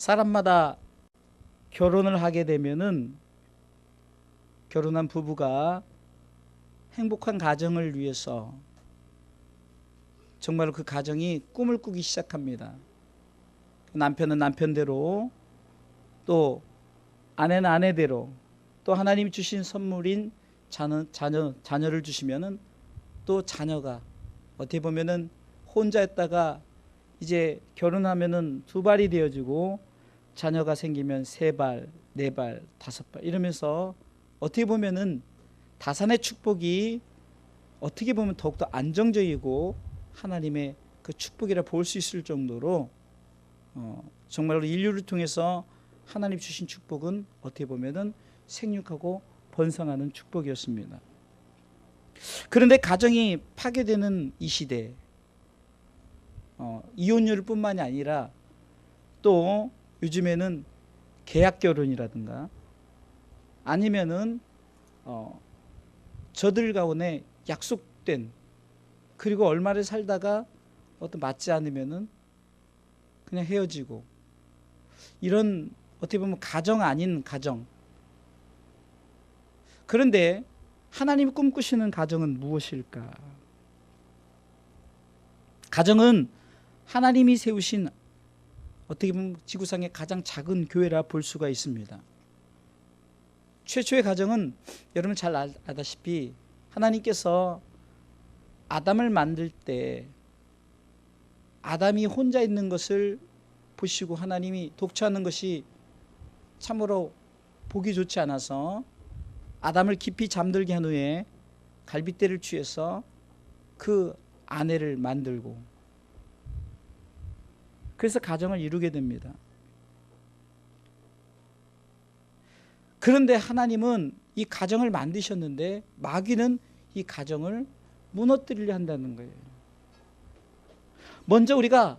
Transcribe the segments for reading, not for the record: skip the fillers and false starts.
사람마다 결혼을 하게 되면은 결혼한 부부가 행복한 가정을 위해서 정말로 그 가정이 꿈을 꾸기 시작합니다. 남편은 남편대로, 또 아내는 아내대로, 또 하나님이 주신 선물인 자녀를 주시면은 또 자녀가 어떻게 보면은 혼자였다가 이제 결혼하면은 두 발이 되어지고, 자녀가 생기면 세 발, 네 발, 다섯 발 이러면서 어떻게 보면은 다산의 축복이 어떻게 보면 더욱더 안정적이고 하나님의 그 축복이라 볼 수 있을 정도로 정말로 인류를 통해서 하나님 주신 축복은 어떻게 보면은 생육하고 번성하는 축복이었습니다. 그런데 가정이 파괴되는 이 시대, 이혼율 뿐만이 아니라 또 요즘에는 계약 결혼이라든가 아니면은 저들 가운데 약속된, 그리고 얼마를 살다가 어떤 맞지 않으면은 그냥 헤어지고, 이런 어떻게 보면 가정 아닌 가정. 그런데 하나님이 꿈꾸시는 가정은 무엇일까? 가정은 하나님이 세우신 어떻게 보면 지구상의 가장 작은 교회라 볼 수가 있습니다. 최초의 가정은 여러분 잘 아다시피 하나님께서 아담을 만들 때 아담이 혼자 있는 것을 보시고 하나님이 독처하는 것이 참으로 보기 좋지 않아서 아담을 깊이 잠들게 한 후에 갈빗대를 취해서 그 아내를 만들고, 그래서 가정을 이루게 됩니다. 그런데 하나님은 이 가정을 만드셨는데 마귀는 이 가정을 무너뜨리려 한다는 거예요. 먼저 우리가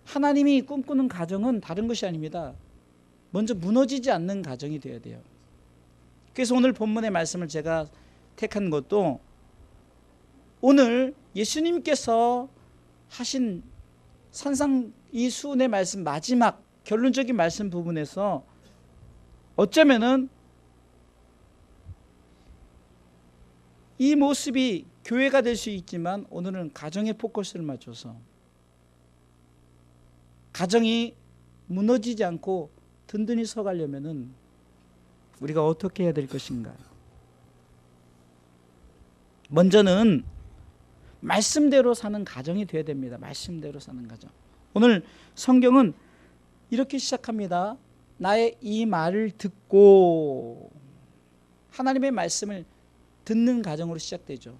하나님이 꿈꾸는 가정은 다른 것이 아닙니다. 먼저 무너지지 않는 가정이 되어야 돼요. 그래서 오늘 본문의 말씀을 제가 택한 것도, 오늘 예수님께서 하신 산상이수훈의 말씀 마지막 결론적인 말씀 부분에서 어쩌면은 이 모습이 교회가 될 수 있지만 오늘은 가정의 포커스를 맞춰서 가정이 무너지지 않고 든든히 서가려면은 우리가 어떻게 해야 될 것인가? 먼저는 말씀대로 사는 가정이 되어야 됩니다. 말씀대로 사는 가정. 오늘 성경은 이렇게 시작합니다. 나의 이 말을 듣고, 하나님의 말씀을 듣는 가정으로 시작되죠.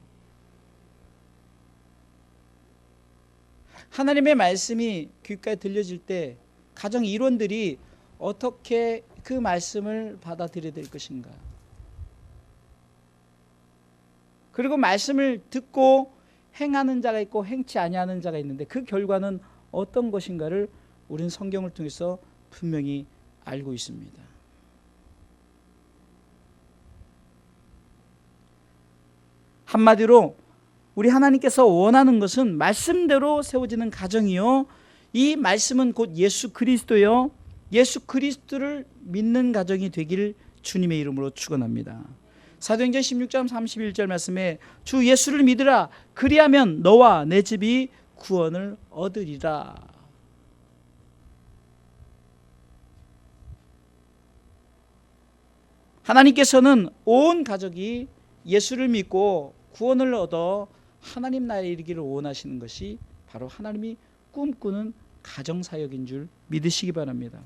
하나님의 말씀이 귓가에 들려질 때 가정 일원들이 어떻게 그 말씀을 받아들여야 될 것인가? 그리고 말씀을 듣고 행하는 자가 있고 행치 아니하는 자가 있는데 그 결과는 어떤 것인가를 우리는 성경을 통해서 분명히 알고 있습니다. 한마디로 우리 하나님께서 원하는 것은 말씀대로 세워지는 가정이요, 이 말씀은 곧 예수 그리스도요, 예수 그리스도를 믿는 가정이 되기를 주님의 이름으로 축원합니다. 사도행전 16장 31절 말씀에 주 예수를 믿으라, 그리하면 너와 내 집이 구원을 얻으리라. 하나님께서는 온 가족이 예수를 믿고 구원을 얻어 하나님 나라에 이르기를 원하시는 것이 바로 하나님이 꿈꾸는 가정사역인 줄 믿으시기 바랍니다.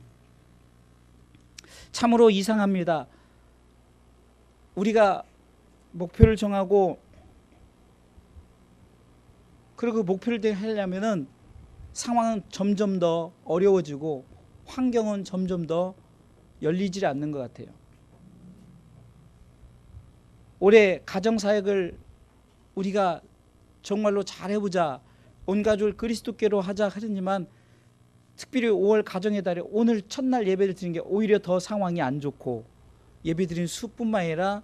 참으로 이상합니다. 우리가 목표를 정하고 그리고 그 목표를 하려면은 상황은 점점 더 어려워지고 환경은 점점 더 열리지 않는 것 같아요. 올해 가정사역을 우리가 정말로 잘해보자, 온 가족을 그리스도께로 하자 하지만 특별히 5월 가정의 달에 오늘 첫날 예배를 드리는 게 오히려 더 상황이 안 좋고, 예배 드리는 수뿐만 아니라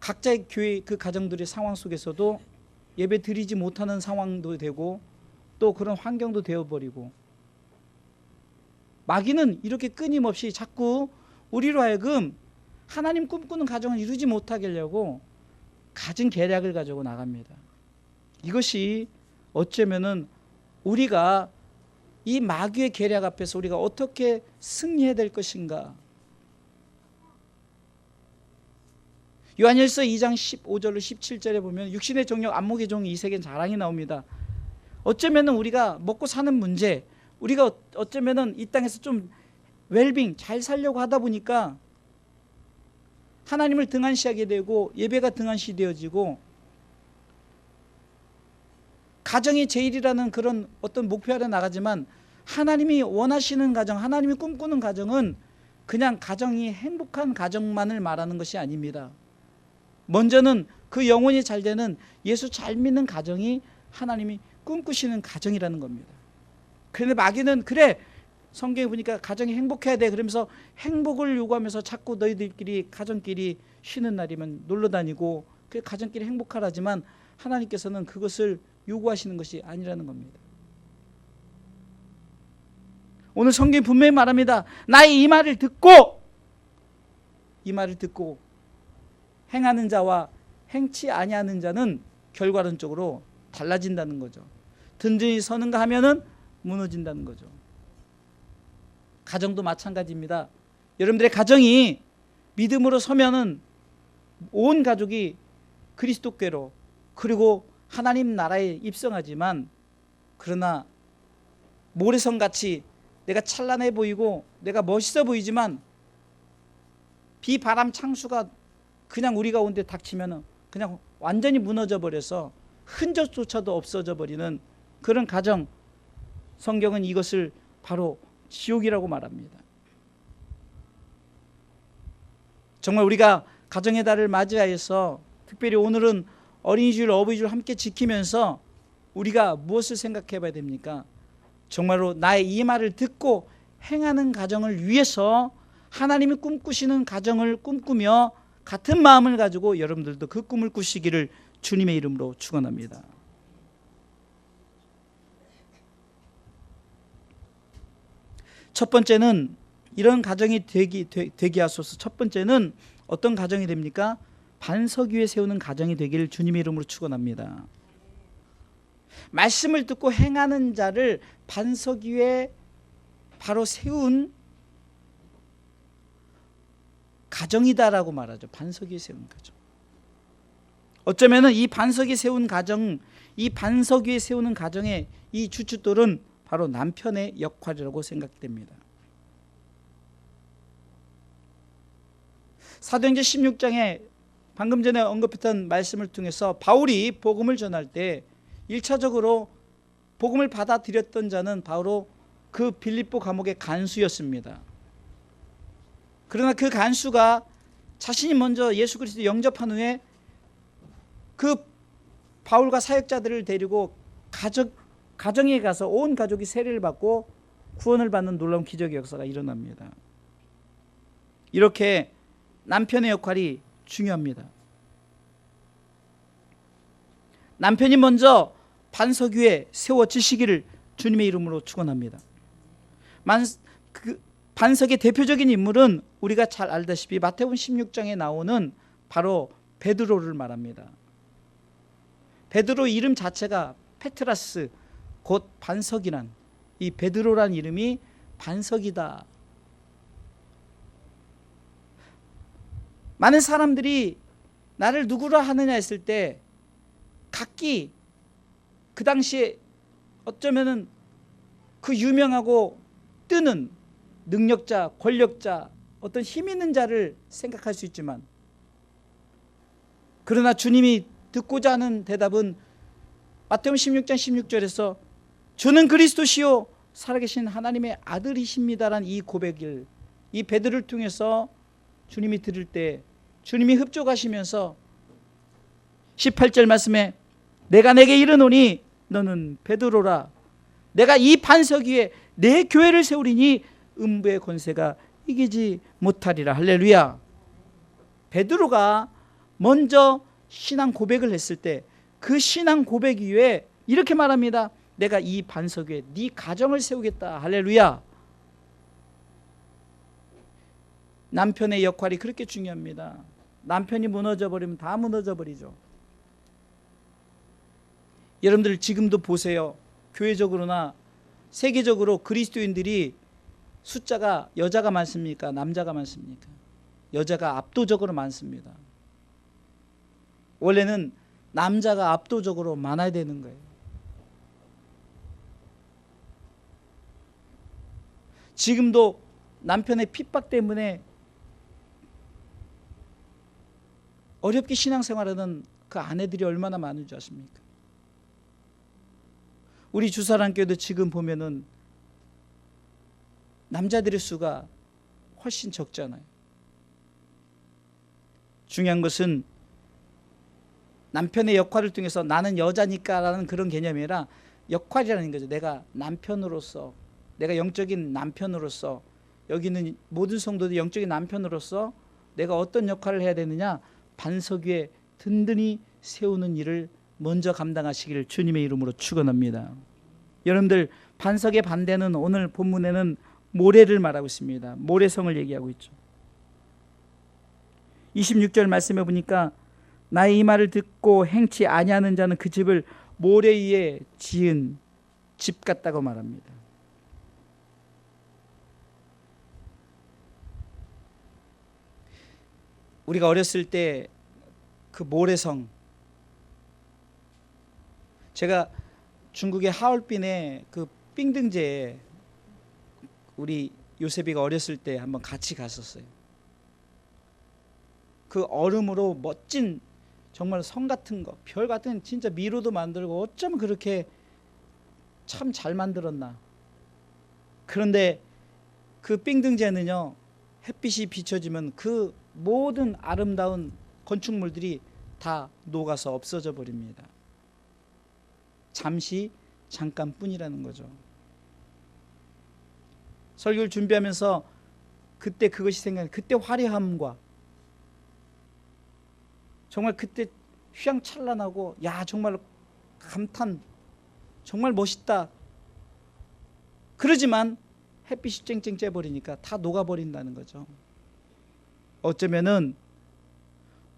각자의 교회 그 가정들의 상황 속에서도 예배 드리지 못하는 상황도 되고 또 그런 환경도 되어버리고, 마귀는 이렇게 끊임없이 자꾸 우리로 하여금 하나님 꿈꾸는 가정을 이루지 못하게 하려고 갖은 계략을 가지고 나갑니다. 이것이 어쩌면은 우리가 이 마귀의 계략 앞에서 우리가 어떻게 승리해야 될 것인가. 요한일서 2장 15절로 17절에 보면 육신의 정욕, 안목의 정욕, 이색의 자랑이 나옵니다. 어쩌면은 우리가 먹고 사는 문제, 우리가 어쩌면은 이 땅에서 좀 웰빙 잘 살려고 하다 보니까 하나님을 등한시하게 되고 예배가 등한시 되어지고 가정이 제일이라는 그런 어떤 목표 아래 나가지만 하나님이 원하시는 가정, 하나님이 꿈꾸는 가정은 그냥 가정이 행복한 가정만을 말하는 것이 아닙니다. 먼저는 그 영혼이 잘 되는 예수 잘 믿는 가정이 하나님이 꿈꾸시는 가정이라는 겁니다. 그런데 마귀는 그래 성경에 보니까 가정이 행복해야 돼 그러면서 행복을 요구하면서 자꾸 너희들끼리 가정끼리 쉬는 날이면 놀러 다니고 그 가정끼리 행복하라지만 하나님께서는 그것을 요구하시는 것이 아니라는 겁니다. 오늘 성경이 분명히 말합니다. 나의 이 말을 듣고 행하는 자와 행치 아니하는 자는 결과론적으로 달라진다는 거죠. 든든히 서는가 하면은 무너진다는 거죠. 가정도 마찬가지입니다. 여러분들의 가정이 믿음으로 서면은 온 가족이 그리스도께로 그리고 하나님 나라에 입성하지만 그러나 모래성같이 내가 찬란해 보이고 내가 멋있어 보이지만 비바람 창수가 그냥 우리 가운데 닥치면 그냥 완전히 무너져 버려서 흔적조차도 없어져 버리는 그런 가정, 성경은 이것을 바로 지옥이라고 말합니다. 정말 우리가 가정의 달을 맞이하여서 특별히 오늘은 어린이주일, 어버이주일 함께 지키면서 우리가 무엇을 생각해 봐야 됩니까? 정말로 나의 이 말을 듣고 행하는 가정을 위해서 하나님이 꿈꾸시는 가정을 꿈꾸며 같은 마음을 가지고 여러분들도 그 꿈을 꾸시기를 주님의 이름으로 축원합니다. 첫 번째는 이런 가정이 되게 하소서. 첫 번째는 어떤 가정이 됩니까? 반석 위에 세우는 가정이 되기를 주님의 이름으로 축원합니다. 말씀을 듣고 행하는 자를 반석 위에 바로 세운 가정이다라고 말하죠. 반석 위에 세운 가정. 어쩌면은 이 반석 위에 세운 가정, 이 반석 위에 세우는 가정의 이 주춧돌은 바로 남편의 역할이라고 생각됩니다. 사도행전 16장에 방금 전에 언급했던 말씀을 통해서 바울이 복음을 전할 때 1차적으로 복음을 받아들였던 자는 바로 그 빌립보 감옥의 간수였습니다. 그러나 그 간수가 자신이 먼저 예수 그리스도 영접한 후에 그 바울과 사역자들을 데리고 가정에 가서 온 가족이 세례를 받고 구원을 받는 놀라운 기적의 역사가 일어납니다. 이렇게 남편의 역할이 중요합니다. 남편이 먼저 반석 위에 세워지시기를 주님의 이름으로 축원합니다. 그 반석의 대표적인 인물은 우리가 잘 알다시피 마태복음 16장에 나오는 바로 베드로를 말합니다. 베드로 이름 자체가 페트라스 곧 반석이란, 이 베드로란 이름이 반석이다. 많은 사람들이 나를 누구라 하느냐 했을 때 각기 그 당시에 어쩌면은 그 유명하고 뜨는 능력자, 권력자, 어떤 힘 있는 자를 생각할 수 있지만, 그러나 주님이 듣고자 하는 대답은 마태복음 16장 16절에서 주는 그리스도시요 살아계신 하나님의 아들이십니다라는 이 고백을, 이 베드로를 통해서 주님이 들을 때 주님이 흡족하시면서 18절 말씀에 내가 내게 이르노니 너는 베드로라, 내가 이 반석 위에 내 교회를 세우리니 음부의 권세가 이기지 못하리라. 할렐루야. 베드로가 먼저 신앙 고백을 했을 때 그 신앙 고백 이후에 이렇게 말합니다. 내가 이 반석 위에 네 가정을 세우겠다. 할렐루야. 남편의 역할이 그렇게 중요합니다. 남편이 무너져 버리면 다 무너져 버리죠. 여러분들 지금도 보세요. 교회적으로나 세계적으로 그리스도인들이 숫자가 여자가 많습니까? 남자가 많습니까? 여자가 압도적으로 많습니다. 원래는 남자가 압도적으로 많아야 되는 거예요. 지금도 남편의 핍박 때문에 어렵게 신앙생활하는 그 아내들이 얼마나 많은 줄 아십니까? 우리 주사랑교회도 지금 보면은 남자들의 수가 훨씬 적잖아요. 중요한 것은 남편의 역할을 통해서 나는 여자니까 라는 그런 개념이 아니라 역할이라는 거죠. 내가 남편으로서, 내가 영적인 남편으로서, 여기 있는 모든 성도들 영적인 남편으로서 내가 어떤 역할을 해야 되느냐, 반석 위에 든든히 세우는 일을 먼저 감당하시기를 주님의 이름으로 축원합니다. 여러분들, 반석의 반대는 오늘 본문에는 모래를 말하고 있습니다. 모래성을 얘기하고 있죠. 26절 말씀해 보니까 나의 이 말을 듣고 행치 아니하는 자는 그 집을 모래 위에 지은 집 같다고 말합니다. 우리가 어렸을 때 그 모래성, 제가 중국의 하얼빈의 그 삥등제에 우리 요셉이가 어렸을 때 한번 같이 갔었어요. 그 얼음으로 멋진 정말 성 같은 거, 별 같은 진짜 미로도 만들고 어쩜 그렇게 참 잘 만들었나. 그런데 그 삥등제는요, 햇빛이 비춰지면 그 모든 아름다운 건축물들이 다 녹아서 없어져 버립니다. 잠깐뿐이라는 거죠. 설교를 준비하면서 그때 그것이 생각나요. 그때 화려함과 정말 그때 휘황찬란하고 야 정말 감탄, 정말 멋있다. 그러지만 햇빛이 쨍쨍 쬐버리니까 다 녹아버린다는 거죠. 어쩌면은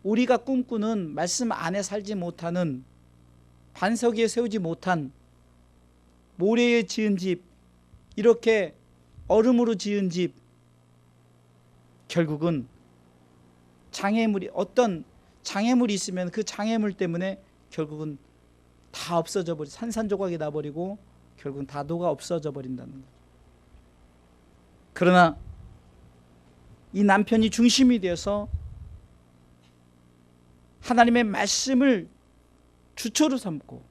우리가 꿈꾸는 말씀 안에 살지 못하는, 반석 위에 세우지 못한 모래에 지은 집, 이렇게 얼음으로 지은 집, 결국은 장애물이, 어떤 장애물이 있으면 그 장애물 때문에 결국은 다 없어져 버리, 산산조각이 나버리고 결국은 다 녹아 없어져 버린다는 거죠. 그러나 이 남편이 중심이 되어서 하나님의 말씀을 주초로 삼고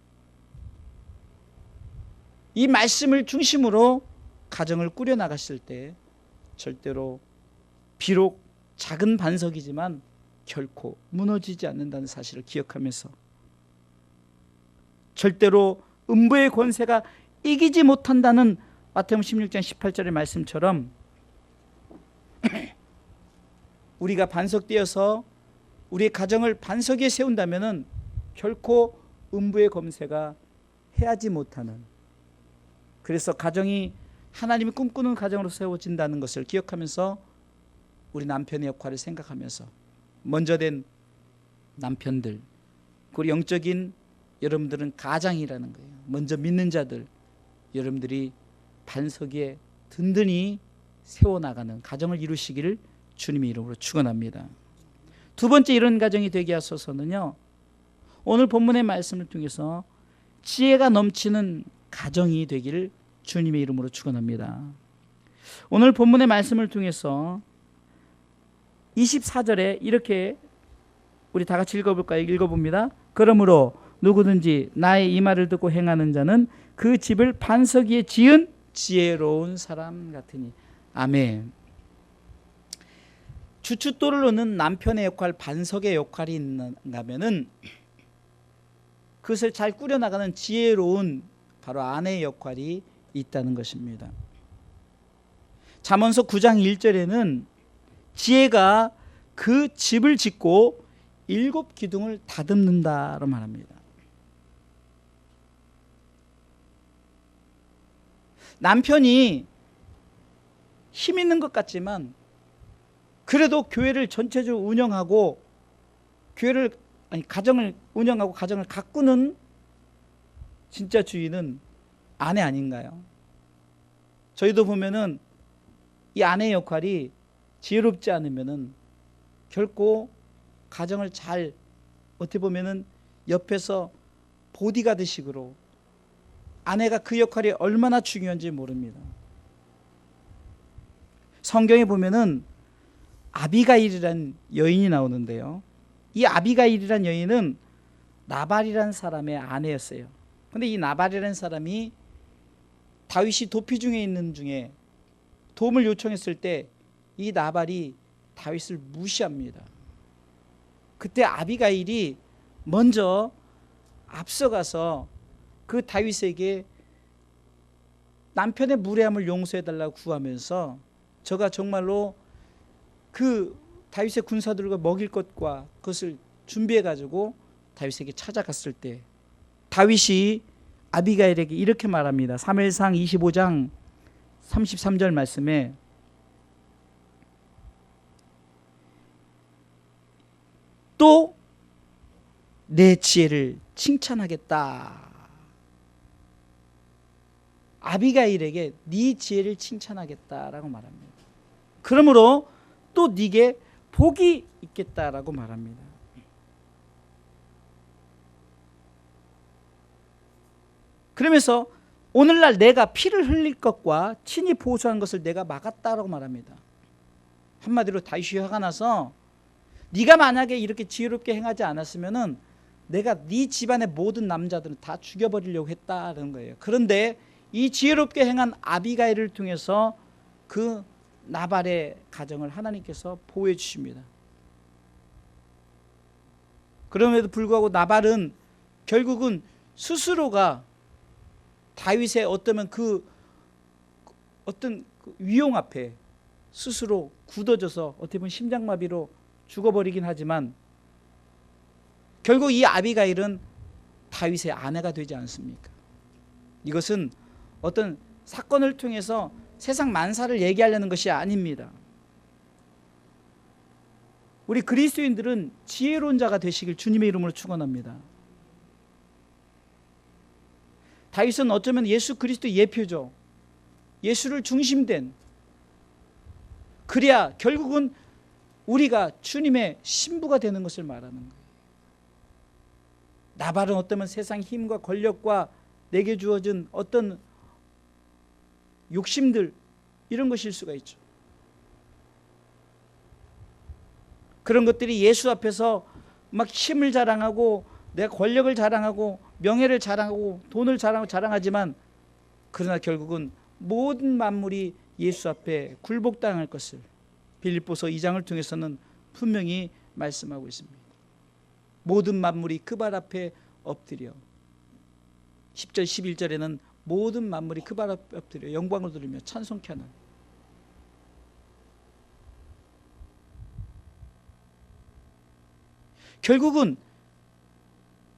이 말씀을 중심으로 가정을 꾸려나갔을 때 절대로 비록 작은 반석이지만 결코 무너지지 않는다는 사실을 기억하면서 절대로 음부의 권세가 이기지 못한다는 마태복음 16장 18절의 말씀처럼 우리가 반석되어서 우리의 가정을 반석 위에 세운다면 결코 음부의 권세가 해하지 못하는, 그래서 가정이 하나님이 꿈꾸는 가정으로 세워진다는 것을 기억하면서 우리 남편의 역할을 생각하면서 먼저 된 남편들, 그리고 영적인 여러분들은 가장이라는 거예요. 먼저 믿는 자들, 여러분들이 반석 위에 든든히 세워나가는 가정을 이루시기를 주님의 이름으로 축원합니다. 두 번째 이런 가정이 되게 하소서는요, 오늘 본문의 말씀을 통해서 지혜가 넘치는 가정이 되기를 주님의 이름으로 축원합니다. 오늘 본문의 말씀을 통해서 24절에 이렇게 우리 다 같이 읽어볼까요? 읽어봅니다. 그러므로 누구든지 나의 이 말을 듣고 행하는 자는 그 집을 반석 위에 지은 지혜로운 사람 같으니. 아멘. 주춧돌을 놓는 남편의 역할, 반석의 역할이 있는가 하면은 그것을 잘 꾸려나가는 지혜로운 바로 아내의 역할이 있다는 것입니다. 잠언서 9장 1절에는 지혜가 그 집을 짓고 7 기둥을 다듬는다로 말합니다. 남편이 힘 있는 것 같지만 그래도 교회를 전체적으로 운영하고 가정을 운영하고 가정을 가꾸는 진짜 주인은 아내 아닌가요? 저희도 보면은 이 아내의 역할이 지혜롭지 않으면은 결코 가정을 잘, 어떻게 보면은 옆에서 보디가드식으로, 아내가 그 역할이 얼마나 중요한지 모릅니다. 성경에 보면은 아비가일이라는 여인이 나오는데요, 이 아비가일이라는 여인은 나발이라는 사람의 아내였어요. 근데 이 나발이라는 사람이 다윗이 도피 중에 있는 중에 도움을 요청했을 때 이 나발이 다윗을 무시합니다. 그때 아비가일이 먼저 앞서가서 그 다윗에게 남편의 무례함을 용서해달라고 구하면서, 저가 정말로 그 다윗의 군사들과 먹일 것과 그것을 준비해가지고 다윗에게 찾아갔을 때 다윗이 아비가일에게 이렇게 말합니다. 사무엘상 25장 33절 말씀에 또 내 지혜를 칭찬하겠다. 아비가일에게 네 지혜를 칭찬하겠다라고 말합니다. 그러므로 또 네게 복이 있겠다라고 말합니다. 그러면서 오늘날 내가 피를 흘릴 것과 친히 보수한 것을 내가 막았다라고 말합니다. 한마디로 다윗이 화가 나서 네가 만약에 이렇게 지혜롭게 행하지 않았으면은 내가 네 집안의 모든 남자들은 다 죽여버리려고 했다는 거예요. 그런데 이 지혜롭게 행한 아비가일을 통해서 그 나발의 가정을 하나님께서 보호해 주십니다. 그럼에도 불구하고 나발은 결국은 스스로가 다윗의 어떤 위용 앞에 스스로 굳어져서 어떻게 보면 심장마비로 죽어버리긴 하지만, 결국 이 아비가일은 다윗의 아내가 되지 않습니까? 이것은 어떤 사건을 통해서 세상 만사를 얘기하려는 것이 아닙니다. 우리 그리스도인들은 지혜로운 자가 되시길 주님의 이름으로 축원합니다. 다윗은 어쩌면 예수 그리스도의 예표죠. 예수를 중심된, 그래야 결국은 우리가 주님의 신부가 되는 것을 말하는 거예요. 나발은 어쩌면 세상 힘과 권력과 내게 주어진 어떤 욕심들, 이런 것일 수가 있죠. 그런 것들이 예수 앞에서 막 힘을 자랑하고 내 권력을 자랑하고 명예를 자랑하고 돈을 자랑하지만, 그러나 결국은 모든 만물이 예수 앞에 굴복당할 것을 빌립보서 2장을 통해서는 분명히 말씀하고 있습니다. 모든 만물이 그 발 앞에 엎드려, 10절 11절에는 모든 만물이 그 발 앞에 엎드려 영광을 돌리며 찬송케 하는, 결국은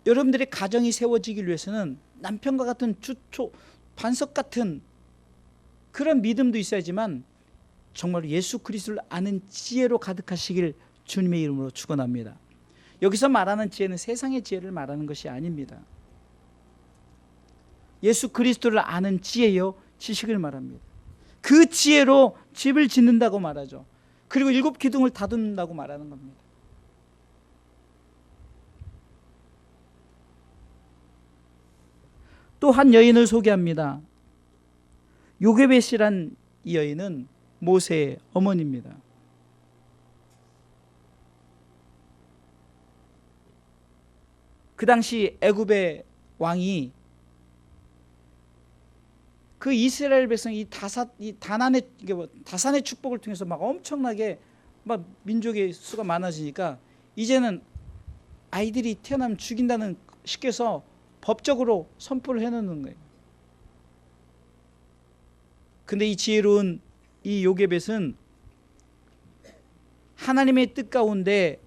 여러분들의 가정이 세워지기 위해서는 남편과 같은 주초 반석 같은 그런 믿음도 있어야지만 정말 예수 그리스도를 아는 지혜로 가득하시길 주님의 이름으로 축원합니다. 여기서 말하는 지혜는 세상의 지혜를 말하는 것이 아닙니다. 예수 그리스도를 아는 지혜요, 지식을 말합니다. 그 지혜로 집을 짓는다고 말하죠. 그리고 7 기둥을 다듬는다고 말하는 겁니다. 또 한 여인을 소개합니다. 요게벳이란 이 여인은 모세의 어머니입니다. 그 당시 애굽의 왕이 그 이스라엘 백성 이 다산의 축복을 통해서 막 엄청나게 막 민족의 수가 많아지니까 이제는 아이들이 태어나면 죽인다는 시켜서 법적으로 선포를 해놓는 거예요. 근데 이 지혜로운 이 요게벳은 하나님의 뜻 가운데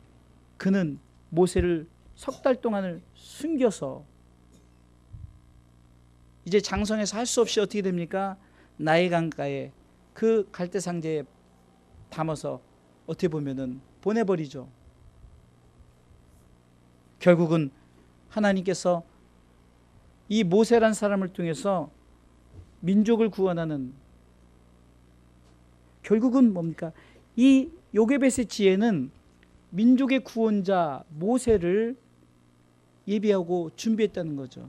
그는 모세를 3달 동안을 숨겨서 이제 장성에서 할 수 없이 어떻게 됩니까? 나일 강가에 그 갈대 상자에 담아서 어떻게 보면은 보내버리죠. 결국은 하나님께서 이 모세란 사람을 통해서 민족을 구원하는, 결국은 뭡니까? 이 요게벳의 지혜는 민족의 구원자 모세를 예비하고 준비했다는 거죠.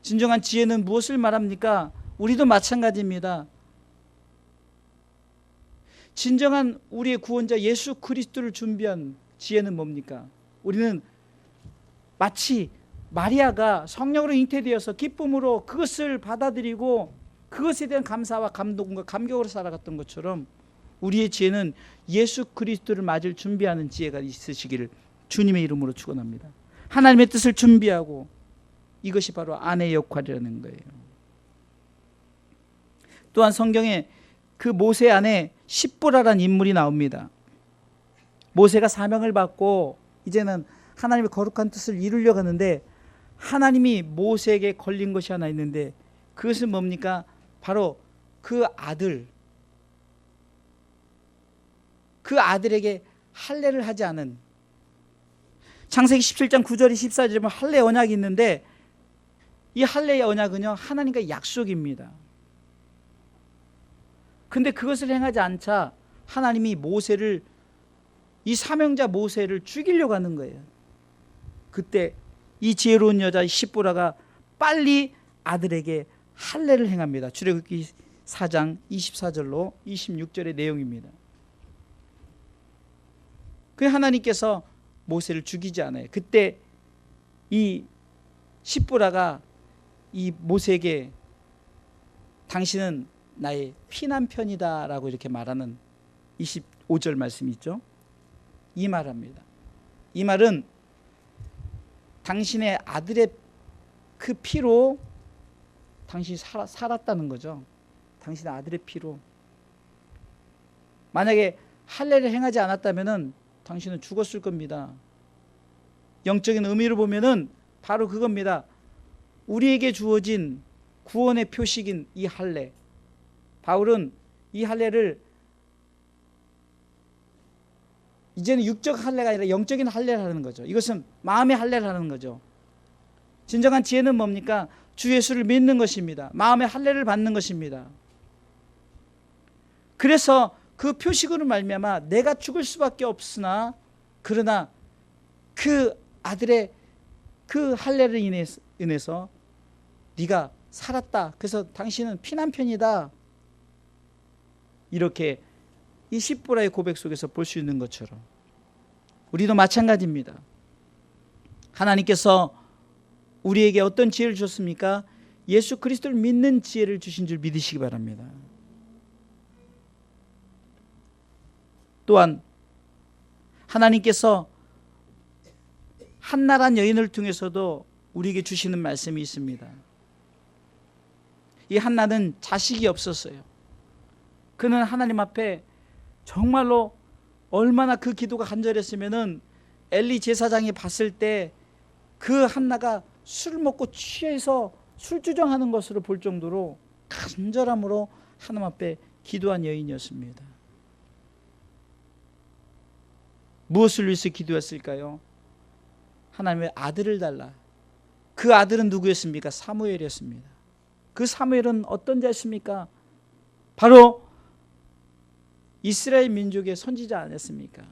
진정한 지혜는 무엇을 말합니까? 우리도 마찬가지입니다. 진정한 우리의 구원자 예수 그리스도를 준비한 지혜는 뭡니까? 우리는 마치 마리아가 성령으로 잉태되어서 기쁨으로 그것을 받아들이고 그것에 대한 감사와 감동과 감격으로 살아갔던 것처럼 우리의 지혜는 예수 그리스도를 맞을 준비하는 지혜가 있으시기를 주님의 이름으로 축원합니다. 하나님의 뜻을 준비하고, 이것이 바로 아내의 역할이라는 거예요. 또한 성경에 그 모세 안에 십보라라는 인물이 나옵니다. 모세가 사명을 받고 이제는 하나님의 거룩한 뜻을 이루려고 하는데 하나님이 모세에게 걸린 것이 하나 있는데, 그것은 뭡니까? 바로 그 아들에게 할례를 하지 않은, 창세기 17장 9절에 14절에 보면 할례 언약이 있는데, 이 할례의 언약은요 하나님과의 약속입니다. 근데 그것을 행하지 않자 하나님이 모세를, 이 사명자 모세를 죽이려고 하는 거예요. 그때 이 지혜로운 여자 십보라가 빨리 아들에게 할례를 행합니다. 출애굽기 4장 24절로 26절의 내용입니다. 그 하나님께서 모세를 죽이지 않아요. 그때 이 십보라가 이 모세에게 당신은 나의 피남편이다 라고 이렇게 말하는 25절 말씀이 있죠. 이 말합니다. 이 말은 당신의 아들의 그 피로 당신이 살았다는 거죠. 당신의 아들의 피로. 만약에 할례를 행하지 않았다면 당신은 죽었을 겁니다. 영적인 의미로 보면은 바로 그겁니다. 우리에게 주어진 구원의 표식인 이 할례. 바울은 이 할례를 이제는 육적 할례가 아니라 영적인 할례를 하는 거죠. 이것은 마음의 할례를 하는 거죠. 진정한 지혜는 뭡니까? 주 예수를 믿는 것입니다. 마음의 할례를 받는 것입니다. 그래서 그 표식으로 말미암아 내가 죽을 수밖에 없으나, 그러나 그 아들의 그 할례를 인해서 네가 살았다. 그래서 당신은 피남편이다. 이렇게 이 십보라의 고백 속에서 볼 수 있는 것처럼 우리도 마찬가지입니다. 하나님께서 우리에게 어떤 지혜를 주셨습니까? 예수 그리스도를 믿는 지혜를 주신 줄 믿으시기 바랍니다. 또한 하나님께서 한나란 여인을 통해서도 우리에게 주시는 말씀이 있습니다. 이 한나는 자식이 없었어요. 그는 하나님 앞에 정말로 얼마나 그 기도가 간절했으면은 엘리 제사장이 봤을 때 그 한나가 술 먹고 취해서 술주정하는 것으로 볼 정도로 간절함으로 하나님 앞에 기도한 여인이었습니다. 무엇을 위해서 기도했을까요? 하나님의 아들을 달라. 그 아들은 누구였습니까? 사무엘이었습니다. 그 사무엘은 어떤 자였습니까? 바로 이스라엘 민족의 선지자 아니었습니까?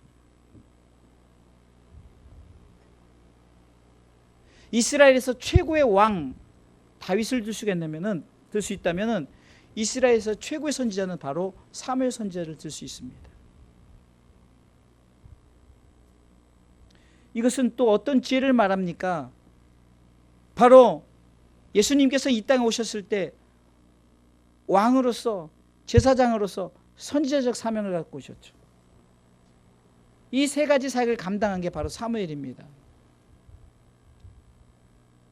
이스라엘에서 최고의 왕 다윗을 들 수 있다면은 이스라엘에서 최고의 선지자는 바로 사무엘 선지자를 들 수 있습니다. 이것은 또 어떤 지혜를 말합니까? 바로 예수님께서 이 땅에 오셨을 때 왕으로서, 제사장으로서 선지자적 사명을 갖고 오셨죠. 이 세 가지 사역을 감당한 게 바로 사무엘입니다.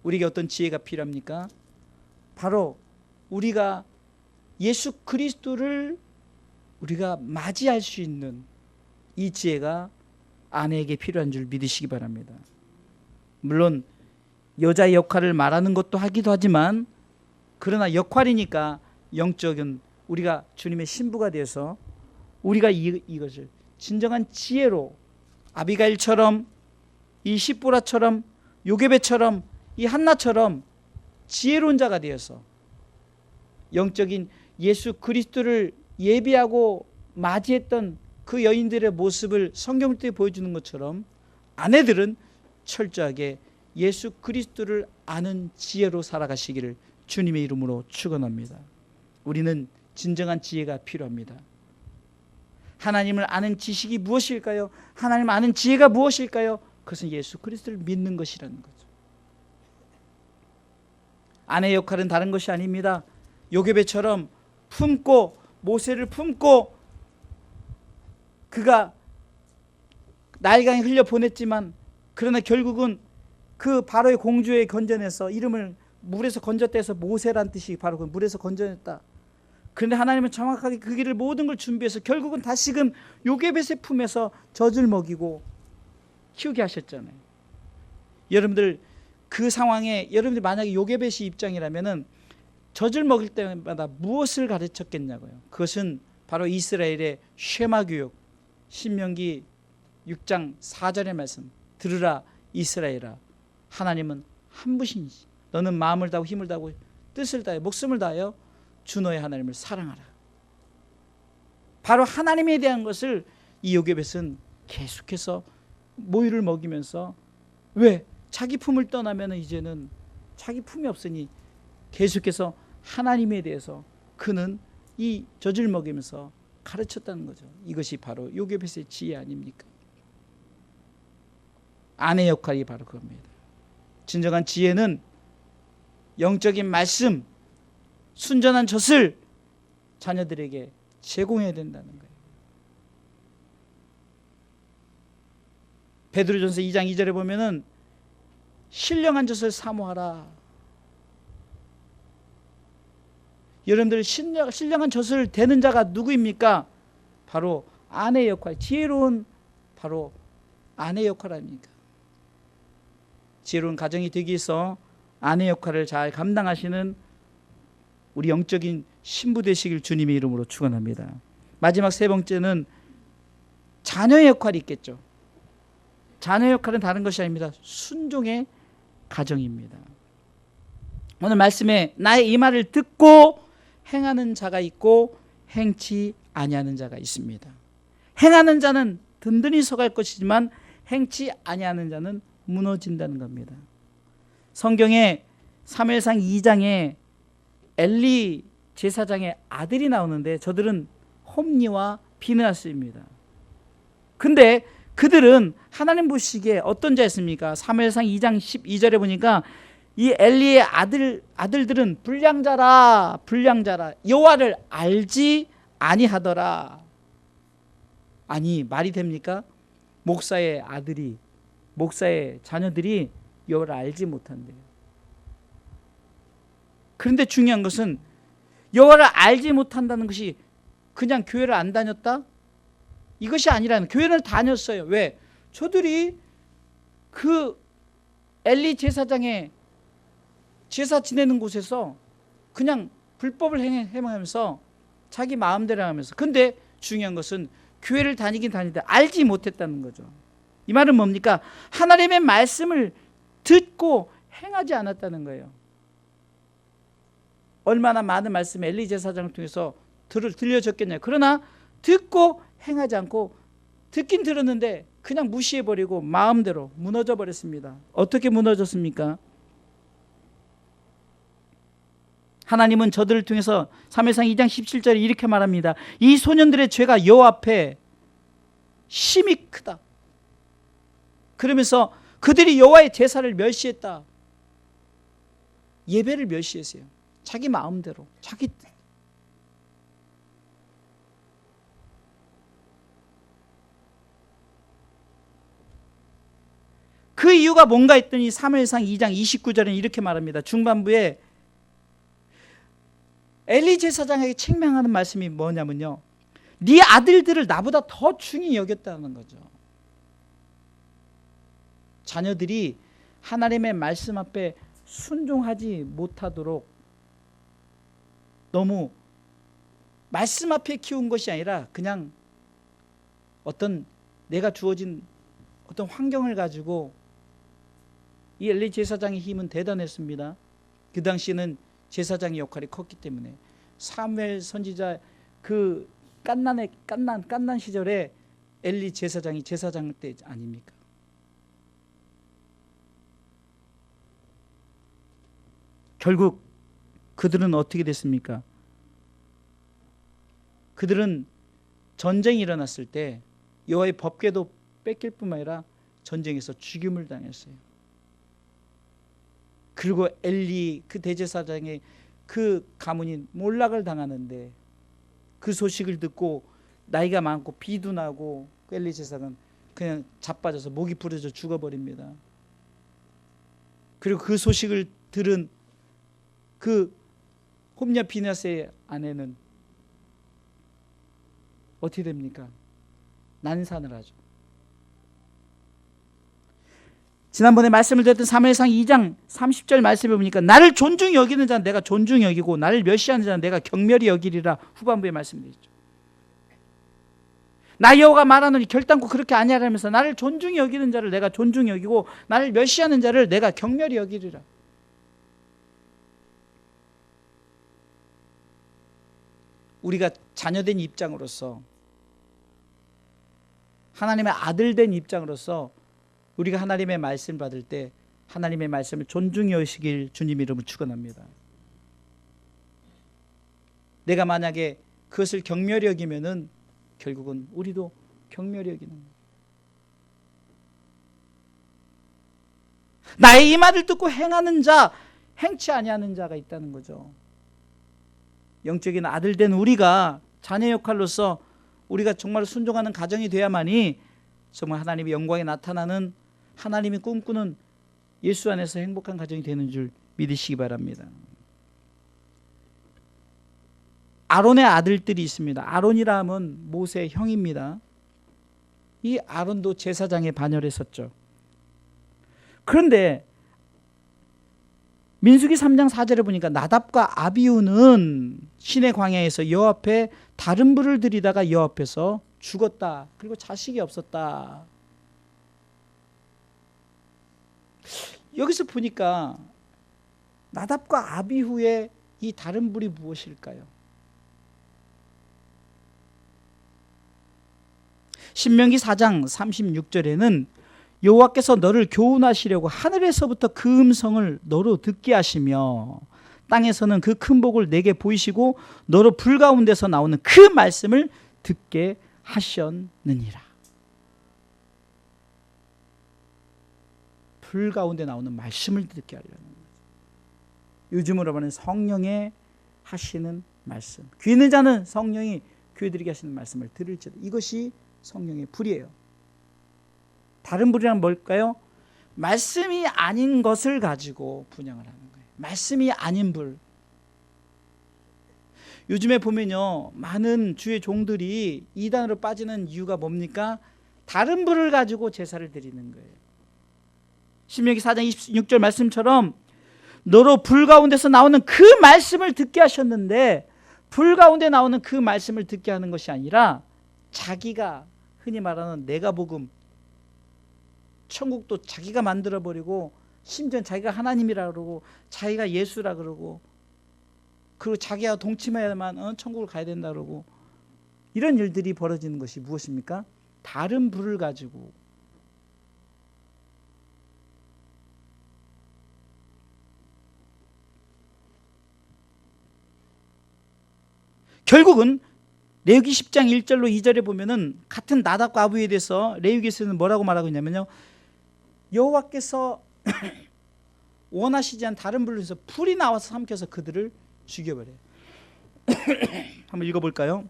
우리에게 어떤 지혜가 필요합니까? 바로 우리가 예수 그리스도를 우리가 맞이할 수 있는 이 지혜가 아내에게 필요한 줄 믿으시기 바랍니다. 물론 여자의 역할을 말하는 것도 하기도 하지만, 그러나 역할이니까 영적인 우리가 주님의 신부가 되어서 우리가 이것을 진정한 지혜로 아비가일처럼, 이 시보라처럼, 요게벳처럼, 이 한나처럼 지혜로운 자가 되어서 영적인 예수 그리스도를 예비하고 맞이했던 그 여인들의 모습을 성경을 통해 보여주는 것처럼 아내들은 철저하게 예수 그리스도를 아는 지혜로 살아가시기를 주님의 이름으로 축원합니다. 우리는 진정한 지혜가 필요합니다. 하나님을 아는 지식이 무엇일까요? 하나님을 아는 지혜가 무엇일까요? 그것은 예수 그리스도를 믿는 것이라는 거죠. 아내의 역할은 다른 것이 아닙니다. 요게벳처럼 품고, 모세를 품고 그가 나일강에 흘려 보냈지만, 그러나 결국은 그 바로의 공주에 건져내서 이름을 물에서 건졌다 해서 모세란 뜻이 바로 그 물에서 건져냈다. 그런데 하나님은 정확하게 그 길을 모든 걸 준비해서 결국은 다시금 요게벳의 품에서 젖을 먹이고 키우게 하셨잖아요. 여러분들 그 상황에 여러분들이 만약에 요게벳이 입장이라면은 젖을 먹일 때마다 무엇을 가르쳤겠냐고요. 그것은 바로 이스라엘의 쉐마 교육, 신명기 6장 4절의 말씀, 들으라 이스라엘아, 하나님은 한 분이시. 너는 마음을 다하고 힘을 다하고 뜻을 다하여 목숨을 다하여 주 너의 하나님을 사랑하라. 바로 하나님에 대한 것을 이 요게벳은 계속해서 모유를 먹이면서, 왜? 자기 품을 떠나면 이제는 자기 품이 없으니 계속해서 하나님에 대해서 그는 이 젖을 먹이면서 가르쳤다는 거죠. 이것이 바로 요게벳의 지혜 아닙니까? 아내 역할이 바로 그겁니다. 진정한 지혜는 영적인 말씀, 순전한 젖을 자녀들에게 제공해야 된다는 거예요. 베드로전서 2장 2절에 보면은 신령한 젖을 사모하라. 여러분들 신령한 젖을 대는 자가 누구입니까? 바로 아내의 역할, 지혜로운 바로 아내의 역할 아닙니까? 지혜로운 가정이 되기 위해서 아내 역할을 잘 감당하시는 우리 영적인 신부 되시길 주님의 이름으로 축원합니다. 마지막 세 번째는 자녀의 역할이 있겠죠. 자녀의 역할은 다른 것이 아닙니다. 순종의 가정입니다. 오늘 말씀에 나의 이 말을 듣고 행하는 자가 있고 행치 아니하는 자가 있습니다. 행하는 자는 든든히 서갈 것이지만 행치 아니하는 자는 무너진다는 겁니다. 성경에 사무엘상 2장에 엘리 제사장의 아들이 나오는데 저들은 홈니와 비느하스입니다. 근데 그들은 하나님 보시기에 어떤 자였습니까? 사무엘상 2장 12절에 보니까 이 엘리의 아들들은 불량자라 여호와를 알지 아니하더라. 아니 말이 됩니까? 목사의 자녀들이 여호와를 알지 못한대요. 그런데 중요한 것은 여호와를 알지 못한다는 것이 그냥 교회를 안 다녔다? 이것이 아니라는, 교회를 다녔어요. 왜? 저들이 그 엘리 제사장의 제사 지내는 곳에서 그냥 불법을 행하면서 자기 마음대로 하면서, 근데 중요한 것은 교회를 다니긴 다니는데 알지 못했다는 거죠. 이 말은 뭡니까? 하나님의 말씀을 듣고 행하지 않았다는 거예요. 얼마나 많은 말씀이 엘리 제사장을 통해서 들려졌겠냐요. 그러나 듣고 행하지 않고, 듣긴 들었는데 그냥 무시해버리고 마음대로 무너져 버렸습니다. 어떻게 무너졌습니까? 하나님은 저들을 통해서 사무엘상 2장 17절에 이렇게 말합니다. 이 소년들의 죄가 여호와 앞에 심히 크다. 그러면서 그들이 여호와의 제사를 멸시했다. 예배를 멸시했어요. 자기 마음대로, 자기 그 이유가 뭔가 했더니 사무엘상 2장 29절에는 이렇게 말합니다. 중반부에 엘리 제사장에게 책망하는 말씀이 뭐냐면요, 네 아들들을 나보다 더 중히 여겼다는 거죠. 자녀들이 하나님의 말씀 앞에 순종하지 못하도록 너무 말씀 앞에 키운 것이 아니라 그냥 어떤 내가 주어진 어떤 환경을 가지고 이 엘리 제사장의 힘은 대단했습니다. 그 당시에는 제사장의 역할이 컸기 때문에 사무엘 선지자 그 깐난 시절에 엘리 제사장이 제사장 때 아닙니까? 결국 그들은 어떻게 됐습니까? 그들은 전쟁이 일어났을 때 여호와의 법궤도 뺏길 뿐만 아니라 전쟁에서 죽임을 당했어요. 그리고 엘리 그 대제사장의 그 가문이 몰락을 당하는데 그 소식을 듣고 나이가 많고 비도 나고 그 엘리 제사장은 그냥 자빠져서 목이 부러져 죽어버립니다. 그리고 그 소식을 들은 그 홈냐 비나스의 아내는 어떻게 됩니까? 난산을 하죠. 지난번에 말씀을 드렸던 사무엘상 2장 30절 말씀에 보니까 나를 존중히 여기는 자는 내가 존중히 여기고 나를 멸시하는 자는 내가 경멸히 여기리라 후반부에 말씀드렸죠. 나 여호와가 말하노니 결단코 그렇게 아니하라면서 나를 존중히 여기는 자를 내가 존중히 여기고 나를 멸시하는 자를 내가 경멸히 여기리라. 우리가 자녀된 입장으로서 하나님의 아들된 입장으로서 우리가 하나님의 말씀을 받을 때 하나님의 말씀을 존중히 여기시길 주님 이름으로 축원합니다. 내가 만약에 그것을 경멸히 여기면은 결국은 우리도 경멸히 여기는 거예요. 나의 이 말을 듣고 행하는 자, 행치 아니하는 자가 있다는 거죠. 영적인 아들 된 우리가 자녀 역할로서 우리가 정말 순종하는 가정이 돼야만이 정말 하나님의 영광이 나타나는 하나님이 꿈꾸는 예수 안에서 행복한 가정이 되는 줄 믿으시기 바랍니다. 아론의 아들들이 있습니다. 아론이라 하면 모세의 형입니다. 이 아론도 제사장에 반열했었죠. 그런데 민수기 3장 4절에 보니까 나답과 아비후는 시내 광야에서 여호와 앞에 다른 불을 들이다가 여호와 앞에서 죽었다. 그리고 자식이 없었다. 여기서 보니까 나답과 아비후의 이 다른 불이 무엇일까요? 신명기 4장 36절에는 여호와께서 너를 교훈하시려고 하늘에서부터 그 음성을 너로 듣게 하시며 땅에서는 그 큰 복을 내게 보이시고 너로 불 가운데서 나오는 그 말씀을 듣게 하셨느니라. 불 가운데 나오는 말씀을 듣게 하려는 거죠. 요즘으로 말하는 성령의 하시는 말씀. 귀 있는 자는 성령이 교회들에게 하시는 말씀을 들을지어다. 이것이 성령의 불이에요. 다른 불이란 뭘까요? 말씀이 아닌 것을 가지고 분향을 하는 거예요. 말씀이 아닌 불. 요즘에 보면요, 많은 주의 종들이 이단으로 빠지는 이유가 뭡니까? 다른 불을 가지고 제사를 드리는 거예요. 신명기 4장 26절 말씀처럼 너로 불 가운데서 나오는 그 말씀을 듣게 하셨는데, 불 가운데 나오는 그 말씀을 듣게 하는 것이 아니라 자기가 흔히 말하는 내가 복음, 천국도 자기가 만들어버리고 심지어 자기가 하나님이라 그러고 자기가 예수라 그러고 그리고 자기가 동침해야만 천국을 가야 된다 그러고 이런 일들이 벌어지는 것이 무엇입니까? 다른 불을 가지고 결국은 레위기 10장 1절로 2절에 보면은 같은 나답과 아비후에 대해서 레위기에서는 뭐라고 말하고 있냐면요, 여호와께서 원하시지 않은 다른 불로 해서 불이 나와서 삼켜서 그들을 죽여버려요. 한번 읽어볼까요?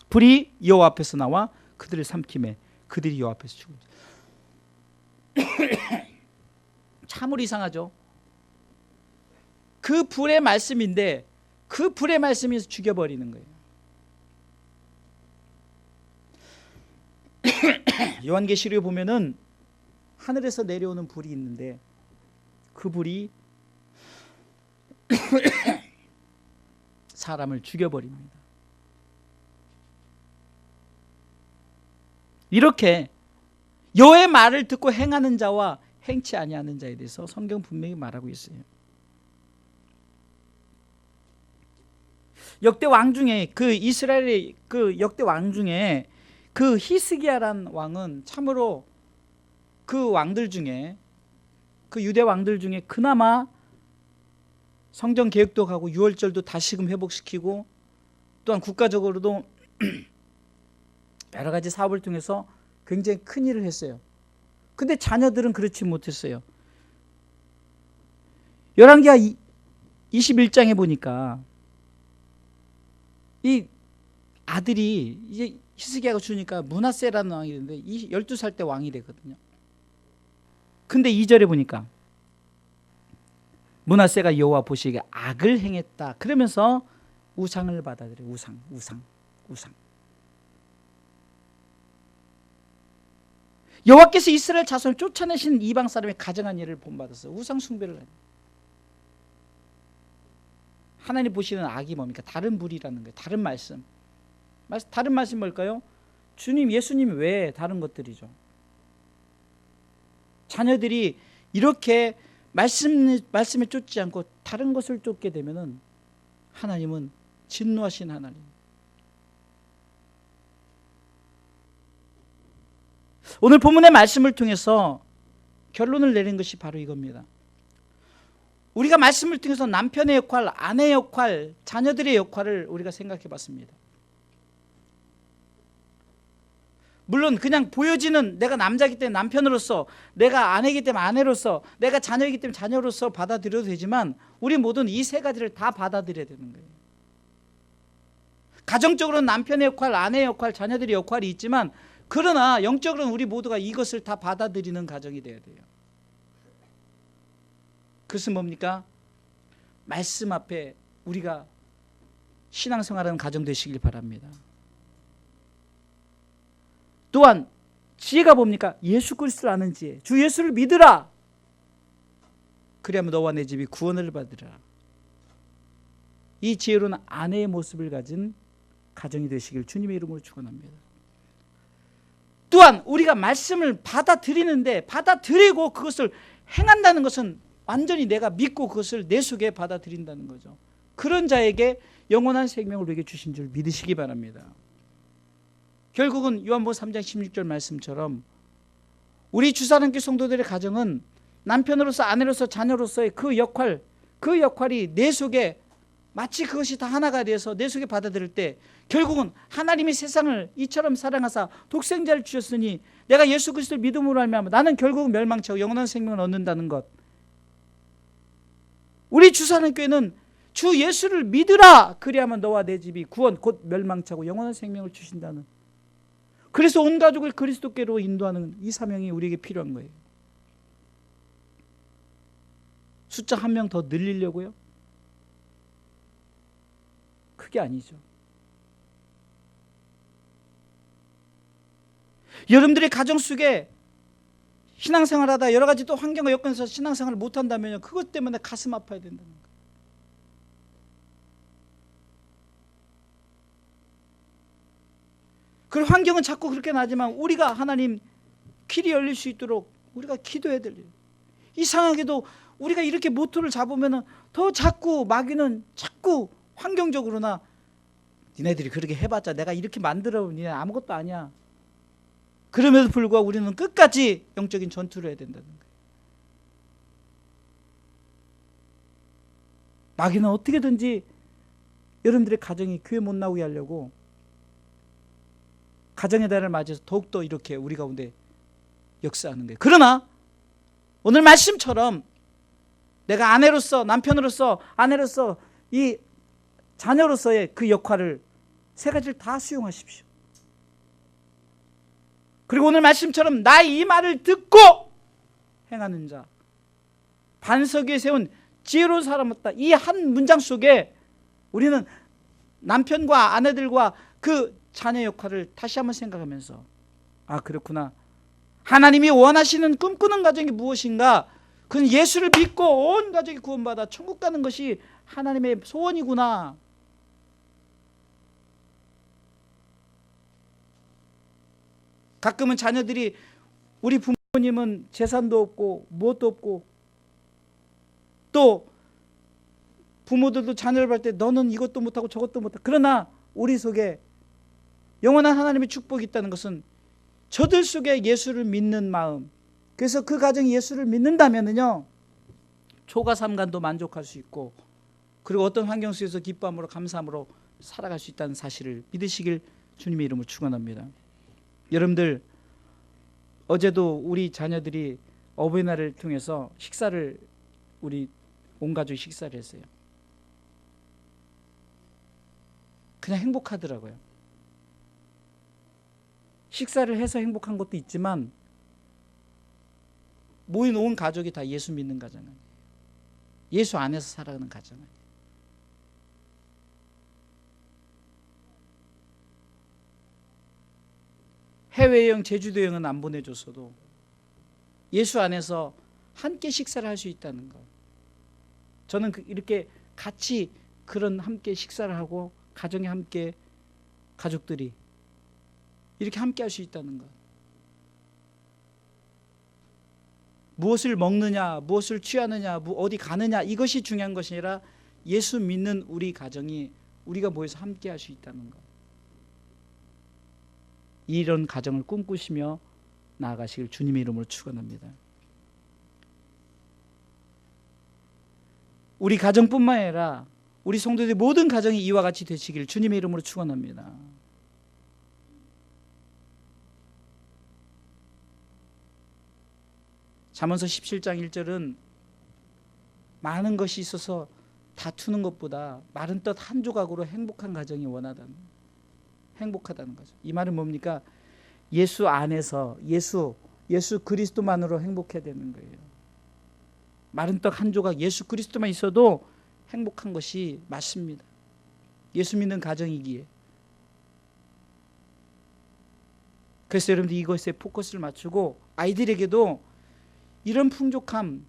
불이 여호와 앞에서 나와 그들을 삼킴에 그들이 여호와 앞에서 죽습니다. 참으로 이상하죠. 그 불의 말씀인데 그 불의 말씀이 죽여버리는 거예요. 요한계시록에 보면은 하늘에서 내려오는 불이 있는데 그 불이 사람을 죽여버립니다. 이렇게 여호와의 말을 듣고 행하는 자와 행치 아니하는 자에 대해서 성경 분명히 말하고 있어요. 역대 왕 중에 그 이스라엘의 그 역대 왕 중에 그 히스기야란 왕은 참으로 그 왕들 중에 그 유대 왕들 중에 그나마 성전 개혁도 하고 유월절도 다시금 회복시키고 또한 국가적으로도 여러 가지 사업을 통해서 굉장히 큰 일을 했어요. 근데 자녀들은 그렇지 못했어요. 열왕기하 21장에 보니까 이 아들이 이제 히스기야가 주니까 므낫세라는 왕이 되는데 12살 때 왕이 되거든요. 근데 2절에 보니까 므낫세가 여호와 보시기에 악을 행했다. 그러면서 우상을 받아들여요. 우상. 여호와께서 이스라엘 자손을 쫓아내신 이방 사람의 가정한 일을 본받았어요. 우상 숭배를 해요. 하나님 보시는 악이 뭡니까? 다른 불이라는 거예요. 다른 말씀. 다른 말씀 뭘까요? 주님, 예수님 외에 다른 것들이죠. 자녀들이 이렇게 말씀에 쫓지 않고 다른 것을 쫓게 되면은 하나님은 진노하신 하나님. 오늘 본문의 말씀을 통해서 결론을 내린 것이 바로 이겁니다. 우리가 말씀을 통해서 남편의 역할, 아내의 역할, 자녀들의 역할을 우리가 생각해 봤습니다. 물론 그냥 보여지는 내가 남자이기 때문에 남편으로서, 내가 아내이기 때문에 아내로서, 내가 자녀이기 때문에 자녀로서 받아들여도 되지만 우리 모두는 이 세 가지를 다 받아들여야 되는 거예요. 가정적으로는 남편의 역할, 아내의 역할, 자녀들의 역할이 있지만 그러나 영적으로는 우리 모두가 이것을 다 받아들이는 가정이 돼야 돼요. 그것은 뭡니까? 말씀 앞에 우리가 신앙생활하는 가정 되시길 바랍니다. 또한 지혜가 뭡니까? 예수 그리스도를 아는 지혜. 주 예수를 믿으라. 그리하면 너와 내 집이 구원을 받으라. 이 지혜로는 아내의 모습을 가진 가정이 되시길 주님의 이름으로 축원합니다. 또한 우리가 말씀을 받아들이는데 받아들이고 그것을 행한다는 것은 완전히 내가 믿고 그것을 내 속에 받아들인다는 거죠. 그런 자에게 영원한 생명을 우리에게 주신 줄 믿으시기 바랍니다. 결국은 요한복음 3장 16절 말씀처럼 우리 주사랑교회 성도들의 가정은 남편으로서 아내로서 자녀로서의 그 역할이 내 속에 마치 그것이 다 하나가 돼서 내 속에 받아들일 때 결국은 하나님이 세상을 이처럼 사랑하사 독생자를 주셨으니 내가 예수 그리스도를 믿음으로 알면 나는 결국은 멸망치 않고 영원한 생명을 얻는다는 것. 우리 주사랑교회는 주 예수를 믿으라. 그리하면 너와 내 집이 구원 곧 멸망치 않고 영원한 생명을 주신다는, 그래서 온 가족을 그리스도께로 인도하는 이 사명이 우리에게 필요한 거예요. 숫자 한 명 더 늘리려고요? 그게 아니죠. 여러분들의 가정 속에 신앙생활하다 여러 가지 또 환경과 여건에서 신앙생활을 못한다면요, 그것 때문에 가슴 아파야 된다는 거예요. 그 환경은 자꾸 그렇게 나지만 우리가 하나님 길이 열릴 수 있도록 우리가 기도해야 될 일. 이상하게도 우리가 이렇게 모토를 잡으면 더 자꾸 마귀는 자꾸 환경적으로나 니네들이 그렇게 해봤자 내가 이렇게 만들어 니네 아무것도 아니야. 그럼에도 불구하고 우리는 끝까지 영적인 전투를 해야 된다는 거예요. 마귀는 어떻게든지 여러분들의 가정이 교회 못 나오게 하려고 가정의 달을 맞이해서 더욱더 이렇게 우리 가운데 역사하는 거예요. 그러나 오늘 말씀처럼 내가 아내로서, 남편으로서, 아내로서, 이 자녀로서의 그 역할을 세 가지를 다 수용하십시오. 그리고 오늘 말씀처럼 나의 이 말을 듣고 행하는 자, 반석 위에 세운 지혜로운 사람 없다. 이 한 문장 속에 우리는 남편과 아내들과 그 자녀 역할을 다시 한번 생각하면서, 아 그렇구나, 하나님이 원하시는 꿈꾸는 가정이 무엇인가, 그건 예수를 믿고 온 가족이 구원받아 천국 가는 것이 하나님의 소원이구나. 가끔은 자녀들이 우리 부모님은 재산도 없고 무엇도 없고 또 부모들도 자녀를 볼 때 너는 이것도 못하고 저것도 못하고 그러나 우리 속에 영원한 하나님의 축복이 있다는 것은 저들 속에 예수를 믿는 마음 그래서 그 가정이 예수를 믿는다면요 초가 삼간도 만족할 수 있고 그리고 어떤 환경 속에서 기뻐함으로 감사함으로 살아갈 수 있다는 사실을 믿으시길 주님의 이름으로 축원합니다. 여러분들 어제도 우리 자녀들이 어버이날을 통해서 식사를 우리 온 가족이 식사를 했어요. 그냥 행복하더라고요. 식사를 해서 행복한 것도 있지만 모인 온 가족이 다 예수 믿는 가정 아니에요. 예수 안에서 살아가는 가정 아니에요. 해외여행 제주도 여행은 안 보내줬어도 예수 안에서 함께 식사를 할 수 있다는 것. 저는 이렇게 같이 그런 함께 식사를 하고 가정에 함께 가족들이 이렇게 함께 할 수 있다는 것. 무엇을 먹느냐 무엇을 취하느냐 어디 가느냐 이것이 중요한 것이 아니라 예수 믿는 우리 가정이 우리가 모여서 함께 할 수 있다는 것. 이런 가정을 꿈꾸시며 나아가시길 주님의 이름으로 축원합니다. 우리 가정뿐만 아니라 우리 성도들의 모든 가정이 이와 같이 되시길 주님의 이름으로 축원합니다. 잠언서 17장 1절은 많은 것이 있어서 다투는 것보다 마른 떡 한 조각으로 행복한 가정이 행복하다는 거죠. 이 말은 뭡니까? 예수 안에서 예수 그리스도만으로 행복해야 되는 거예요. 마른 떡 한 조각 예수 그리스도만 있어도 행복한 것이 맞습니다. 예수 믿는 가정이기에. 그래서 여러분들 이것에 포커스를 맞추고 아이들에게도 이런 풍족함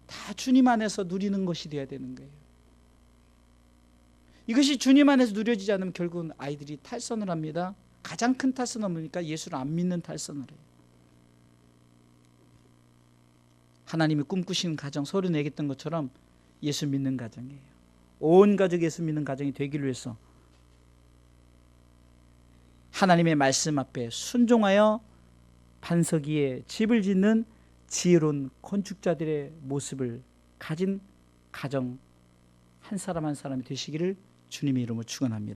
다 주님 안에서 누리는 것이 되어야 되는 거예요. 이것이 주님 안에서 누려지지 않으면 결국은 아이들이 탈선을 합니다. 가장 큰 탈선은 뭡니까? 예수를 안 믿는 탈선을 해요. 하나님이 꿈꾸시는 가정 서로 얘기했던 것처럼 예수 믿는 가정이에요. 온 가족 예수 믿는 가정이 되기를 위해서 하나님의 말씀 앞에 순종하여 반석 위에 집을 짓는 지혜로운 건축자들의 모습을 가진 가정 한 사람 한 사람이 되시기를 주님의 이름으로 축원합니다.